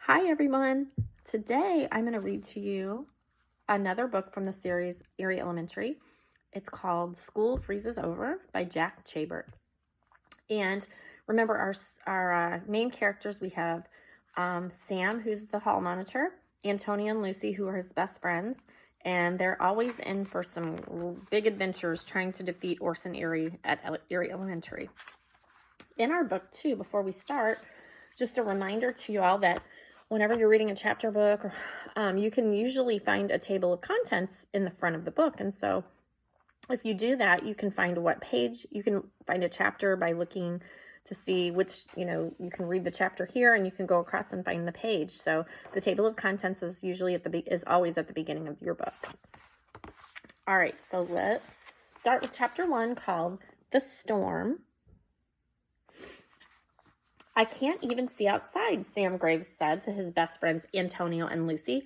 Hi everyone. Today I'm going to read to you another book from the series Eerie Elementary. It's called School Freezes Over by Jack Chabert. And remember our main characters, we have Sam, who's the hall monitor, Antonia and Lucy, who are his best friends, and they're always in for some big adventures trying to defeat Orson Eerie at Eerie Elementary. In our book too, before we start, just a reminder to you all that whenever you're reading a chapter book, you can usually find a table of contents in the front of the book. And so if you do that, you can find what page, you can find a chapter by looking to see which, you can read the chapter here and you can go across and find the page. So the table of contents is usually always at the beginning of your book. All right, so let's start with chapter 1 called The Storm. I can't even see outside, Sam Graves said to his best friends Antonio and Lucy.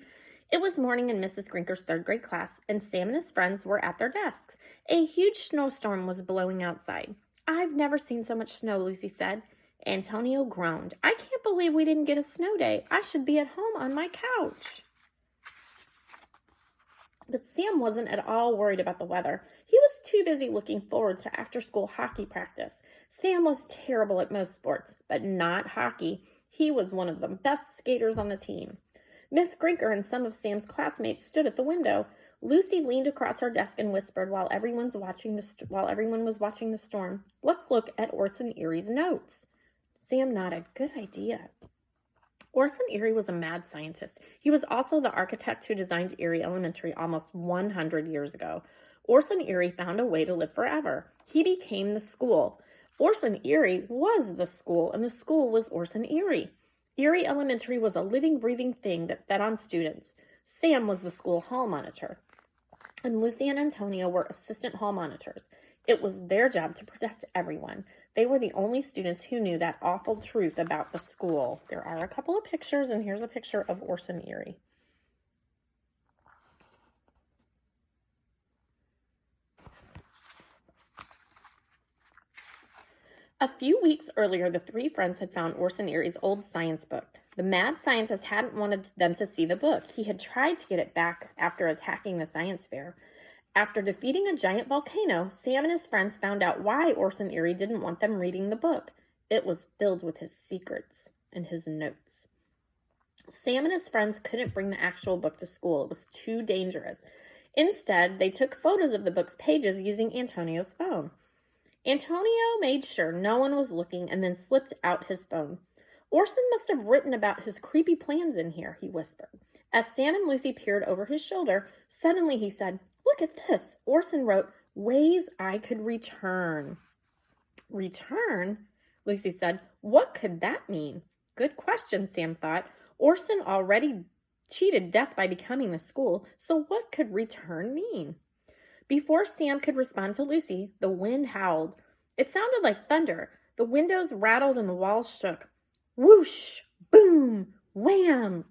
It was morning in Mrs. Grinker's third grade class, and Sam and his friends were at their desks. A huge snowstorm was blowing outside. I've never seen so much snow, Lucy said. Antonio groaned. I can't believe we didn't get a snow day. I should be at home on my couch. But Sam wasn't at all worried about the weather. He was too busy looking forward to after-school hockey practice. Sam was terrible at most sports, but not hockey. He was one of the best skaters on the team. Miss Grinker and some of Sam's classmates stood at the window. Lucy leaned across her desk and whispered while everyone was watching the storm. Let's look at Orson Eerie's notes. Sam nodded. Good idea. Orson Eerie was a mad scientist. He was also the architect who designed Eerie Elementary almost 100 years ago. Orson Eerie found a way to live forever. He became the school. Orson Eerie was the school, and the school was Orson Eerie. Eerie Elementary was a living, breathing thing that fed on students. Sam was the school hall monitor, and Lucy and Antonio were assistant hall monitors. It was their job to protect everyone. They were the only students who knew that awful truth about the school. There are a couple of pictures, and here's a picture of Orson Eerie. A few weeks earlier, the three friends had found Orson Eerie's old science book. The mad scientist hadn't wanted them to see the book. He had tried to get it back after attacking the science fair. After defeating a giant volcano, Sam and his friends found out why Orson Eerie didn't want them reading the book. It was filled with his secrets and his notes. Sam and his friends couldn't bring the actual book to school. It was too dangerous. Instead, they took photos of the book's pages using Antonio's phone. Antonio made sure no one was looking and then slipped out his phone. Orson must have written about his creepy plans in here, he whispered. As Sam and Lucy peered over his shoulder, suddenly he said, Look at this. Orson wrote, Ways I could return. Return? Lucy said. What could that mean? Good question, Sam thought. Orson already cheated death by becoming the school, so what could return mean? Before Sam could respond to Lucy, the wind howled. It sounded like thunder. The windows rattled and the walls shook. Whoosh! Boom! Wham!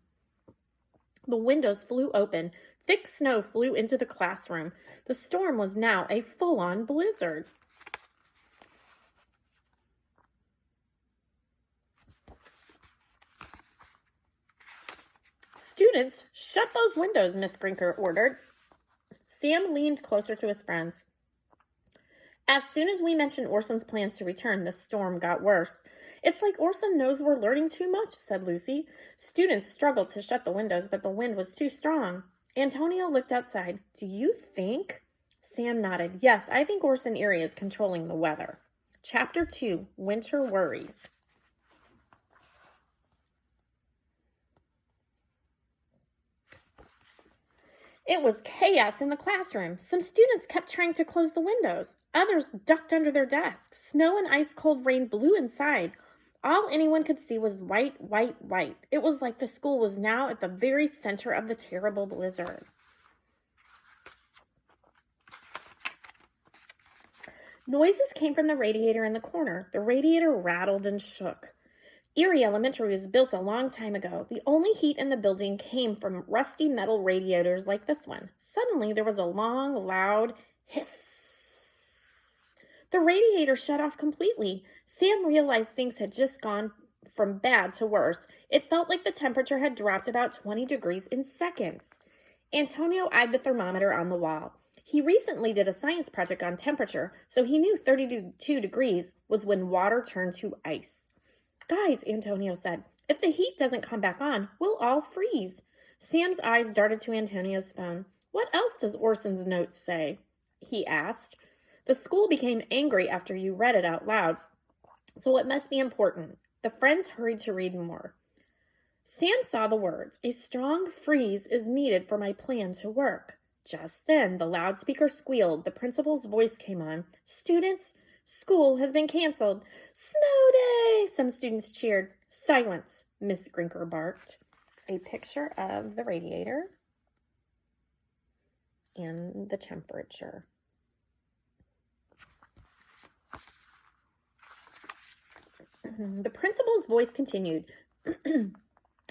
The windows flew open. Thick snow flew into the classroom. The storm was now a full-on blizzard. Students, shut those windows, Miss Grinker ordered. Sam leaned closer to his friends. As soon as we mentioned Orson's plans to return, the storm got worse. It's like Orson knows we're learning too much, said Lucy. Students struggled to shut the windows, but the wind was too strong. Antonio looked outside. Do you think? Sam nodded. Yes, I think Orson Eerie is controlling the weather. Chapter 2, Winter Worries. It was chaos in the classroom. Some students kept trying to close the windows. Others ducked under their desks. Snow and ice-cold rain blew inside. All anyone could see was white, white, white. It was like the school was now at the very center of the terrible blizzard. Noises came from the radiator in the corner. The radiator rattled and shook. Eerie Elementary was built a long time ago. The only heat in the building came from rusty metal radiators like this one. Suddenly, there was a long, loud hiss. The radiator shut off completely. Sam realized things had just gone from bad to worse. It felt like the temperature had dropped about 20 degrees in seconds. Antonio eyed the thermometer on the wall. He recently did a science project on temperature, so he knew 32 degrees was when water turned to ice. Guys, Antonio said, if the heat doesn't come back on, we'll all freeze. Sam's eyes darted to Antonio's phone. What else does Orson's notes say? He asked. The school became angry after you read it out loud, so it must be important. The friends hurried to read more. Sam saw the words, a strong freeze is needed for my plan to work. Just then, the loudspeaker squealed. The principal's voice came on. Students, school has been canceled. Snow day! Some students cheered. Silence, Miss Grinker barked. A picture of the radiator and the temperature. The principal's voice continued.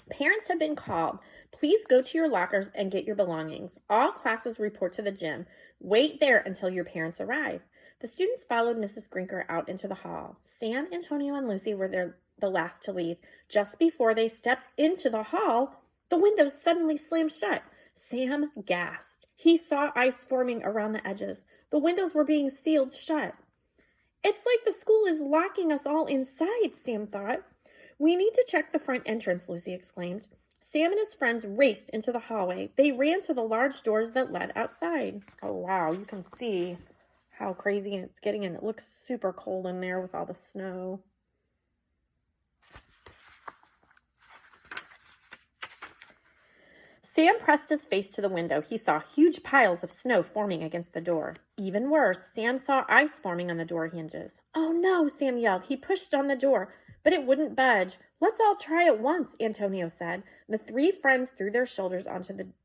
Parents have been called. Please go to your lockers and get your belongings. All classes report to the gym. Wait there until your parents arrive. The students followed Mrs. Grinker out into the hall. Sam, Antonio, and Lucy were the last to leave. Just before they stepped into the hall, the windows suddenly slammed shut. Sam gasped. He saw ice forming around the edges. The windows were being sealed shut. It's like the school is locking us all inside, Sam thought. We need to check the front entrance, Lucy exclaimed. Sam and his friends raced into the hallway. They ran to the large doors that led outside. Oh, wow, you can see how crazy it's getting, and it looks super cold in there with all the snow. Sam pressed his face to the window. He saw huge piles of snow forming against the door. Even worse, Sam saw ice forming on the door hinges. Oh no, Sam yelled. He pushed on the door, but it wouldn't budge. Let's all try at once, Antonio said. The three friends threw their shoulders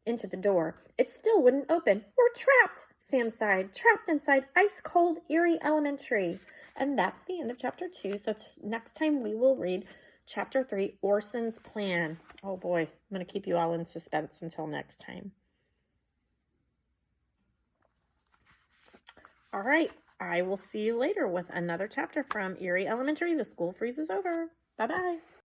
into the door. It still wouldn't open. We're trapped, Sam sighed. Trapped inside ice-cold Eerie Elementary. And that's the end of chapter 2. So next time we will read Chapter 3, Orson's Plan. Oh boy, I'm going to keep you all in suspense until next time. All right, I will see you later with another chapter from Eerie Elementary. The school freezes over. Bye-bye.